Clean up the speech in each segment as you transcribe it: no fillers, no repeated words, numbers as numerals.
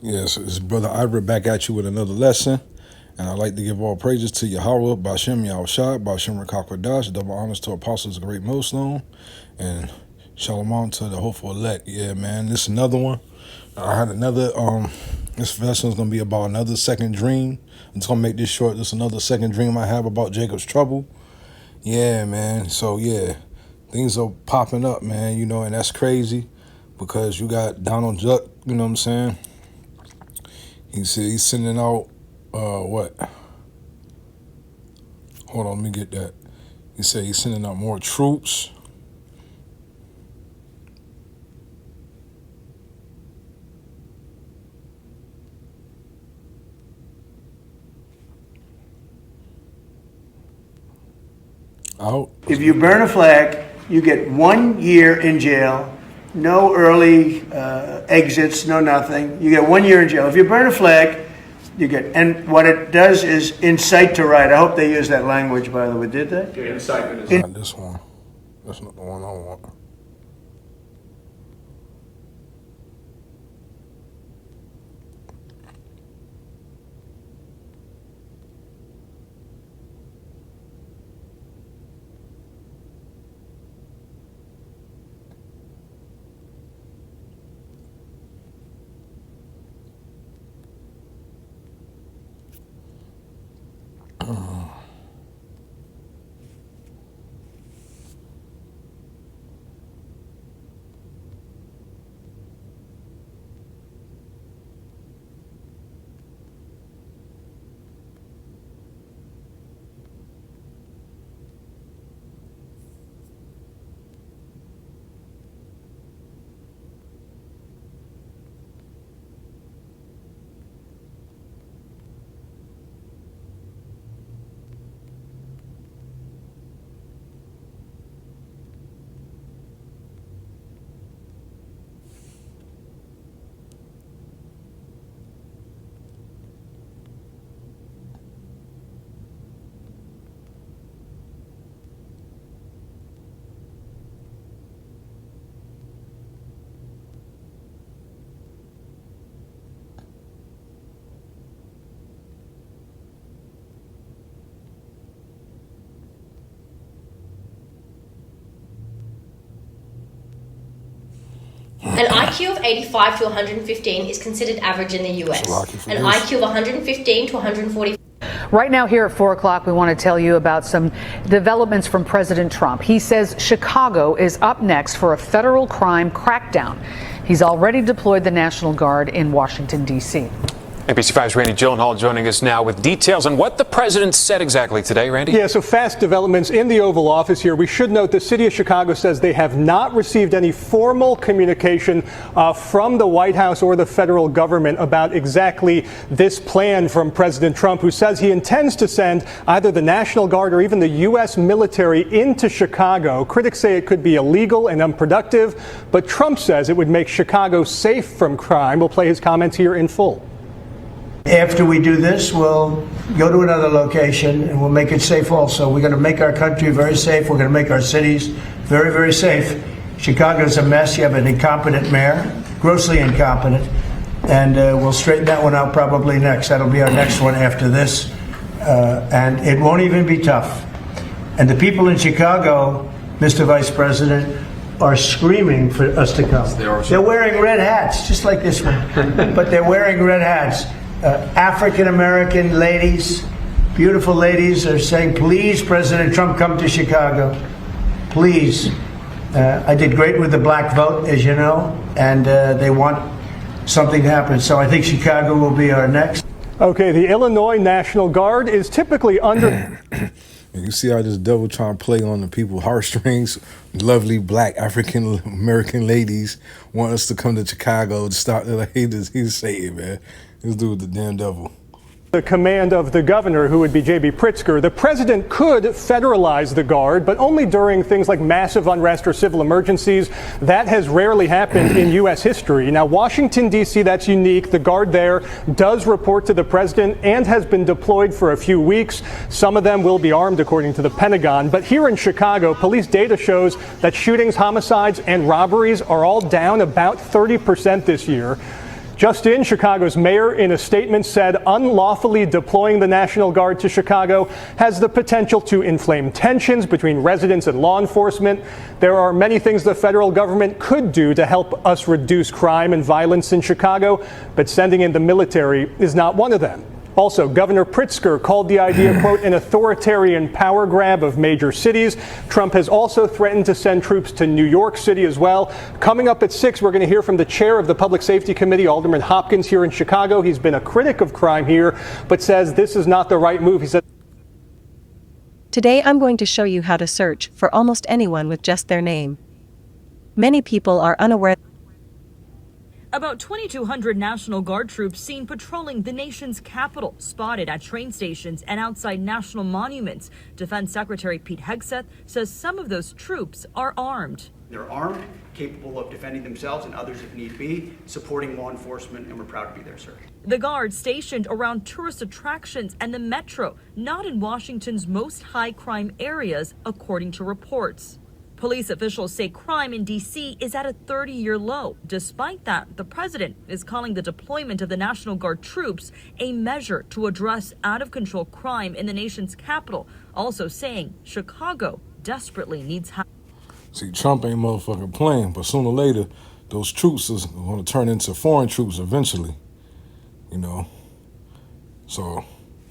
Yes, it's Brother Ira back at you with another lesson. And I'd like to give all praises to Yahweh, Bashem Yahushua, Bashem Rakakwadash, double honors to apostles of the great millstone, and shalom to the hopeful elect. Yeah, man, this is another one. I had another, this lesson is going to be about another second dream. I'm just going to make this short. This is another second dream I have about Jacob's trouble. Yeah, man. So, yeah, things are popping up, man, you know, and that's crazy because you got Donald Duck, you know what I'm saying? He said he's sending out, what? Hold on, let me get that. He said he's sending out more troops. Out. If you burn a flag, you get 1 year in jail, no early exits, no nothing. You get 1 year in jail. If you burn a flag, you get, and what it does is incite to riot. I hope they use that language, by the way. Did they? Yeah, incitement is Not this one. That's not the one I want. An IQ of 85 to 115 is considered average in the US. An IQ of 115 to 140. Right now here at 4 o'clock, we want to tell you about some developments from President Trump. He says Chicago is up next for a federal crime crackdown. He's already deployed the National Guard in Washington, D.C. NBC5's Randy Gyllenhaal joining us now with details on what the president said exactly today. Randy? Yeah, so fast developments in the Oval Office here. We should note the city of Chicago says they have not received any formal communication from the White House or the federal government about exactly this plan from President Trump, who says he intends to send either the National Guard or even the U.S. military into Chicago. Critics say it could be illegal and unproductive, but Trump says it would make Chicago safe from crime. We'll play his comments here in full. After we do this, we'll go to another location and we'll make it safe also. We're going to make our country very safe. We're going to make our cities very, very safe. Chicago's a mess. You have an incompetent mayor, grossly incompetent, and we'll straighten that one out probably next. That'll be our next one after this, and it won't even be tough. And the people in Chicago, Mr. Vice President, are screaming for us to come. They're wearing red hats, just like this one, but they're wearing red hats. African-American ladies, beautiful ladies, are saying, please, President Trump, come to Chicago. Please. I did great with the black vote, as you know, and they want something to happen. So I think Chicago will be our next. Okay, the Illinois National Guard is typically under... You see how this devil trying to play on the people's heartstrings? Lovely black African American ladies want us to come to Chicago to start. Like, he's saying, man, this dude the damn devil. The command of the governor, who would be J.B. Pritzker. The president could federalize the Guard, but only during things like massive unrest or civil emergencies. That has rarely happened in U.S. history. Now, Washington, D.C., that's unique. The Guard there does report to the president and has been deployed for a few weeks. Some of them will be armed, according to the Pentagon. But here in Chicago, police data shows that shootings, homicides, and robberies are all down about 30% this year. Just in, Chicago's mayor in a statement said unlawfully deploying the National Guard to Chicago has the potential to inflame tensions between residents and law enforcement. There are many things the federal government could do to help us reduce crime and violence in Chicago, but sending in the military is not one of them. Also, Governor Pritzker called the idea, quote, an authoritarian power grab of major cities. Trump has also threatened to send troops to New York City as well. Coming up at 6, we're going to hear from the chair of the Public Safety Committee, Alderman Hopkins, here in Chicago. He's been a critic of crime here, but says this is not the right move. He said, today I'm going to show you how to search for almost anyone with just their name. Many people are unaware. About 2,200 National Guard troops seen patrolling the nation's capital, spotted at train stations and outside national monuments. Defense Secretary Pete Hegseth says some of those troops are armed. They're armed, capable of defending themselves and others if need be, supporting law enforcement, and we're proud to be there, sir. The Guard stationed around tourist attractions and the metro, not in Washington's most high crime areas, according to reports. Police officials say crime in D.C. is at a 30-year low. Despite that, the president is calling the deployment of the National Guard troops a measure to address out-of-control crime in the nation's capital, also saying Chicago desperately needs help. See, Trump ain't motherfucking playing, but sooner or later, those troops is going to turn into foreign troops eventually, you know. So,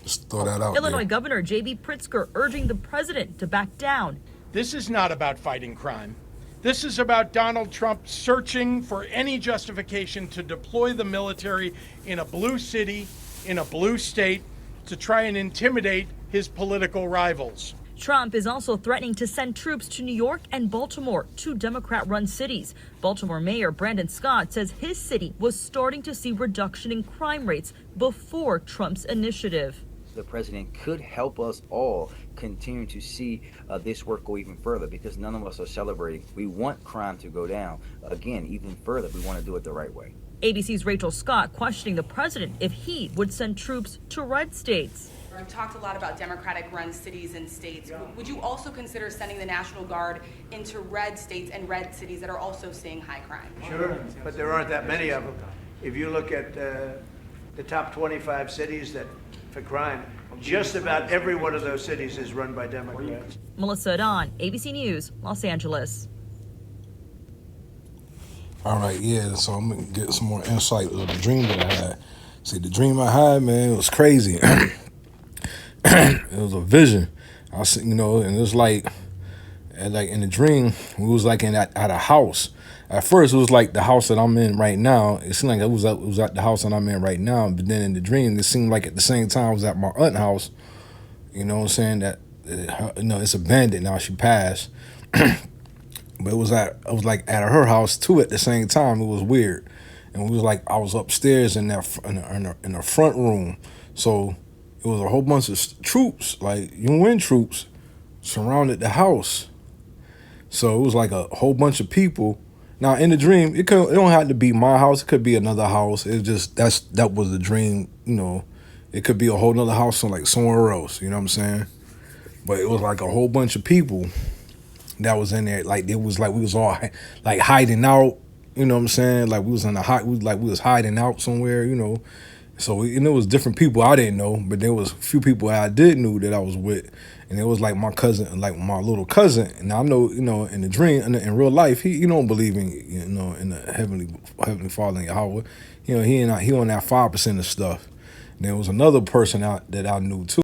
just throw that out Illinois there. Governor J.B. Pritzker urging the president to back down. This is not about fighting crime. This is about Donald Trump searching for any justification to deploy the military in a blue city, in a blue state, to try and intimidate his political rivals. Trump is also threatening to send troops to New York and Baltimore, two Democrat-run cities. Baltimore Mayor Brandon Scott says his city was starting to see reduction in crime rates before Trump's initiative. The president could help us all continue to see this work go even further, because none of us are celebrating. We want crime to go down. Again, even further, we want to do it the right way. ABC's Rachel Scott questioning the president if he would send troops to red states. We've talked a lot about Democratic-run cities and states. Would you also consider sending the National Guard into red states and red cities that are also seeing high crime? Sure, but there aren't that many of them. If you look at the top 25 cities that for crime, just about every one of those cities is run by Democrats. Melissa Adon, ABC News, Los Angeles. All right, yeah, so I'm going to get some more insight of the dream that I had. See, the dream I had, man, it was crazy. It was a vision. I was, you know, and it was like in the dream, we was like at a house. At first, it was like the house that I'm in right now. It seemed like it was at the house that I'm in right now. But then in the dream, it seemed like at the same time I was at my aunt's house. You know what I'm saying? That you know, it's abandoned now. She passed. But I was like at her house too at the same time. It was weird. And it was like I was upstairs in the front room. So it was a whole bunch of troops, like UN troops, surrounded the house. So it was like a whole bunch of people. Now in the dream, it don't have to be my house. It could be another house. It just that was the dream. You know, it could be a whole nother house like somewhere else. You know what I'm saying? But it was like a whole bunch of people that was in there. Like it was like we was all like hiding out. You know what I'm saying? Like we was in we was hiding out somewhere. You know. So and it was different people I didn't know, but there was a few people I did know that I was with, and it was like my cousin, like my little cousin. And I know, you know, in the dream, in real life, he don't believe in, you know, in the heavenly Father in Yahweh. You know, he on that 5% of stuff. And there was another person that I knew too.